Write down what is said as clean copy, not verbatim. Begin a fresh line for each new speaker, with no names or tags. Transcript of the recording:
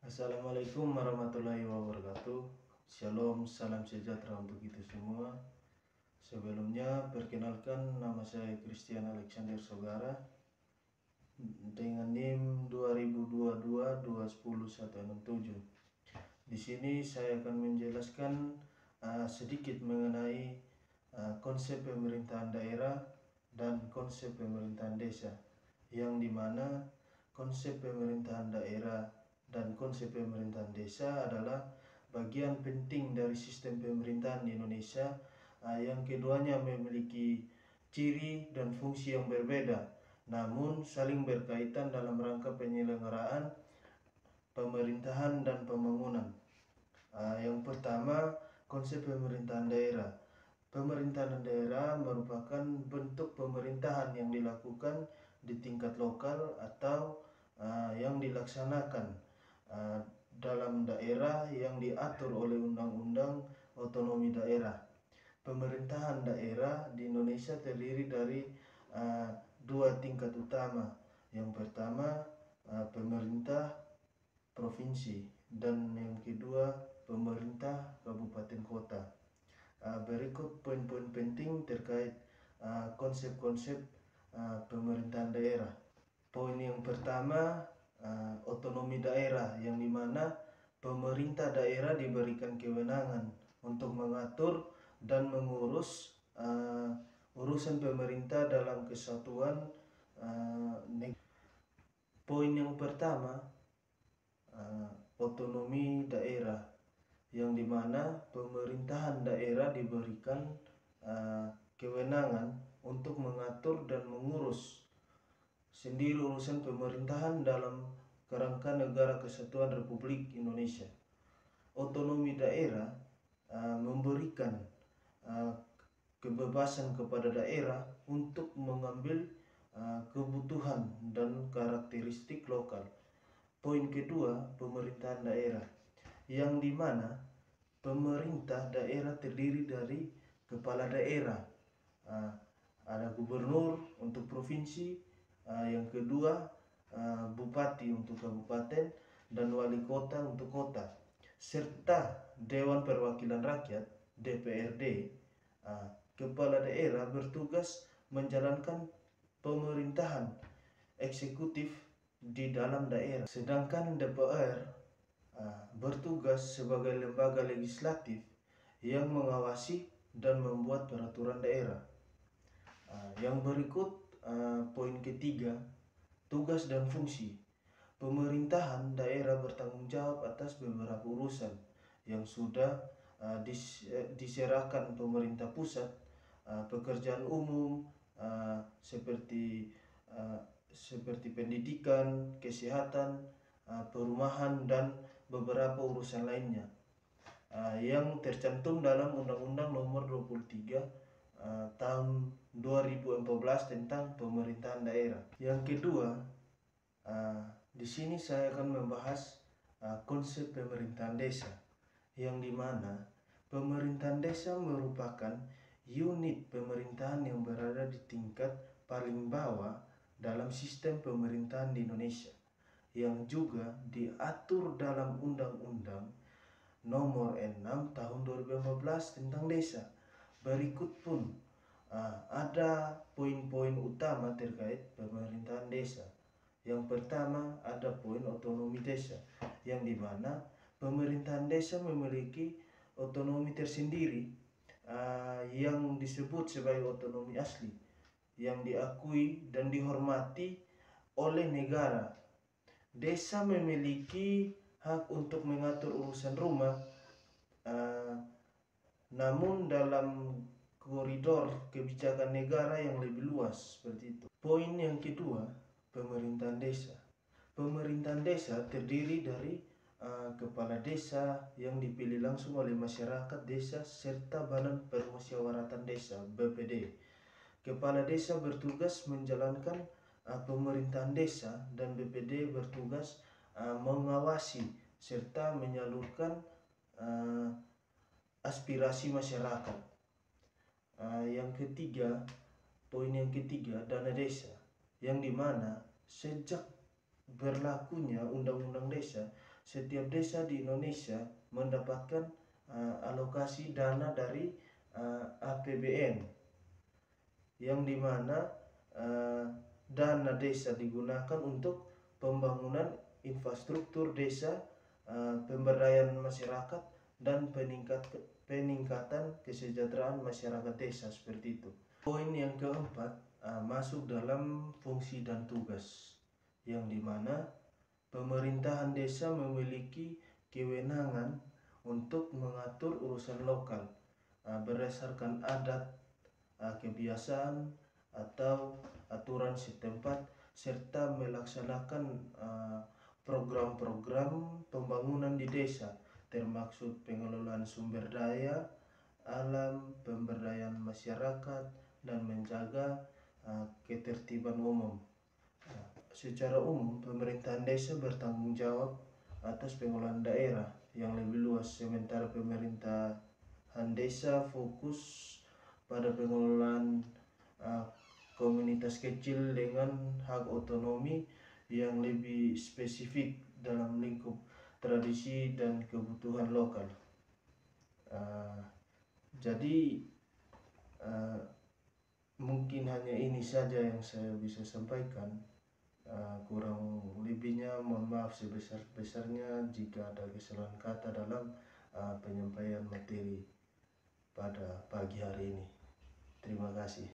Assalamualaikum warahmatullahi wabarakatuh. Shalom, salam sejahtera untuk kita semua. Sebelumnya, perkenalkan nama saya Christian Alexander Sogara dengan NIM 2022-210-167. Di sini saya akan menjelaskan sedikit mengenai konsep pemerintahan daerah dan konsep pemerintahan desa, yang dimana konsep pemerintahan daerah dan konsep pemerintahan desa adalah bagian penting dari sistem pemerintahan di Indonesia, yang keduanya memiliki ciri dan fungsi yang berbeda, namun saling berkaitan dalam rangka penyelenggaraan pemerintahan dan pembangunan. Yang pertama, konsep pemerintahan daerah. Pemerintahan daerah merupakan bentuk pemerintahan yang dilakukan di tingkat lokal atau yang dilaksanakan dalam daerah yang diatur oleh Undang-Undang Otonomi Daerah. Pemerintahan daerah di Indonesia terdiri dari dua tingkat utama. Yang pertama, pemerintah provinsi, dan yang kedua, pemerintah kabupaten kota. Berikut poin-poin penting terkait konsep-konsep pemerintahan daerah. Poin yang pertama, otonomi daerah, yang dimana pemerintah daerah diberikan kewenangan untuk mengatur dan mengurus urusan pemerintah dalam kesatuan negara. Poin yang pertama, otonomi daerah, yang dimana pemerintahan daerah diberikan kewenangan untuk mengatur dan mengurus sendiri urusan pemerintahan dalam kerangka Negara Kesatuan Republik Indonesia. Otonomi daerah memberikan kebebasan kepada daerah untuk mengambil kebutuhan dan karakteristik lokal. Poin kedua, pemerintahan daerah, yang dimana pemerintah daerah terdiri dari kepala daerah. Ada gubernur untuk provinsi, yang kedua bupati untuk kabupaten, dan wali kota untuk kota, serta Dewan Perwakilan Rakyat DPRD. Kepala daerah bertugas menjalankan pemerintahan eksekutif di dalam daerah, sedangkan DPR bertugas sebagai lembaga legislatif yang mengawasi dan membuat peraturan daerah. Yang berikut poin ketiga, tugas dan fungsi. Pemerintahan daerah bertanggung jawab atas beberapa urusan yang sudah diserahkan pemerintah pusat, pekerjaan umum seperti pendidikan, kesehatan, perumahan, dan beberapa urusan lainnya yang tercantum dalam Undang-Undang Nomor 23 tahun 2014 tentang pemerintahan daerah. Yang kedua, di sini saya akan membahas konsep pemerintahan desa, yang dimana pemerintahan desa merupakan unit pemerintahan yang berada di tingkat paling bawah dalam sistem pemerintahan di Indonesia, yang juga diatur dalam Undang-Undang Nomor 6 tahun 2015 tentang desa. Berikut pun ada poin-poin utama terkait pemerintahan desa. Yang pertama, ada poin otonomi desa, yang dimana pemerintahan desa memiliki otonomi tersendiri yang disebut sebagai otonomi asli, yang diakui dan dihormati oleh negara. Desa memiliki hak untuk mengatur urusan rumah, namun dalam koridor kebijakan negara yang lebih luas, seperti itu. Poin yang kedua, pemerintahan desa. Pemerintahan desa terdiri dari kepala desa yang dipilih langsung oleh masyarakat desa serta Badan Permusyawaratan Desa (BPD). Kepala desa bertugas menjalankan pemerintahan desa, dan BPD bertugas mengawasi serta menyalurkan aspirasi masyarakat. Yang ketiga, poin yang ketiga, dana desa, yang dimana sejak berlakunya Undang-Undang Desa setiap desa di Indonesia mendapatkan alokasi dana dari APBN, yang dimana dana desa digunakan untuk pembangunan infrastruktur desa, pemberdayaan masyarakat, dan peningkatan kesejahteraan masyarakat desa, seperti itu. Poin yang keempat masuk dalam fungsi dan tugas, yang dimana pemerintahan desa memiliki kewenangan untuk mengatur urusan lokal berdasarkan adat, kebiasaan, atau aturan setempat, serta melaksanakan program-program pembangunan di desa, termasuk pengelolaan sumber daya alam, pemberdayaan masyarakat, dan menjaga ketertiban umum. Secara umum, pemerintahan desa bertanggung jawab atas pengelolaan daerah yang lebih luas, sementara pemerintahan desa fokus pada pengelolaan komunitas kecil dengan hak otonomi yang lebih spesifik dalam lingkup tradisi dan kebutuhan lokal. Jadi mungkin hanya ini saja yang saya bisa sampaikan. Kurang lebihnya mohon maaf sebesar-besarnya jika ada kesalahan kata dalam penyampaian materi pada pagi hari ini. Terima kasih.